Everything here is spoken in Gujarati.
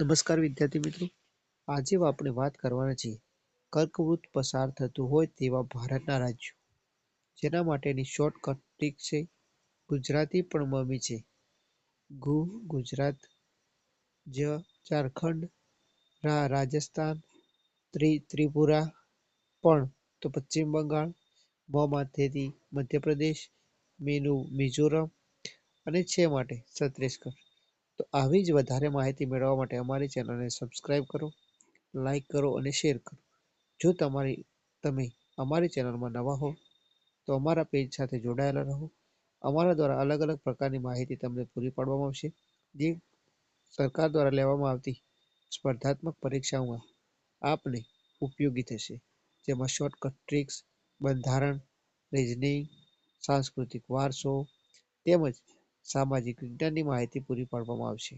નમસ્કાર વિદ્યાર્થી મિત્રો. આજે આપણે વાત કરવાના છીએ કર્કવૃત પસાર થતું હોય તેવા ભારતના રાજ્યો, જેના માટેની શોર્ટકટ ટ્રીક છે. ગુજરાતી પણ મમ્મી છે. ગુજરાત, ઝારખંડ, રાજસ્થાન, ત્રિપુરા પણ તો પશ્ચિમ બંગાળ, માથેથી મધ્યપ્રદેશ, મિઝોરમ અને છે માટે છત્તીસગઢ. તો આવી જ વધારે માહિતી મેળવવા માટે અમારી ચેનલને સબસ્ક્રાઇબ કરો, લાઈક કરો અને શેર કરો. જો તમે અમારી ચેનલમાં નવા હો તો અમારા પેજ સાથે જોડાયેલા રહો. અમારા દ્વારા અલગ અલગ પ્રકારની માહિતી તમને પૂરી પાડવામાં આવશે, જે સરકાર દ્વારા લેવામાં આવતી સ્પર્ધાત્મક પરીક્ષાઓમાં આપને ઉપયોગી થશે. જેમાં શોર્ટકટ ટ્રિક્સ, બંધારણ, રીઝનિંગ, સાંસ્કૃતિક વારસો તેમજ સામાજિક વિજ્ઞાનની માહિતી પૂરી પાડવામાં આવશે.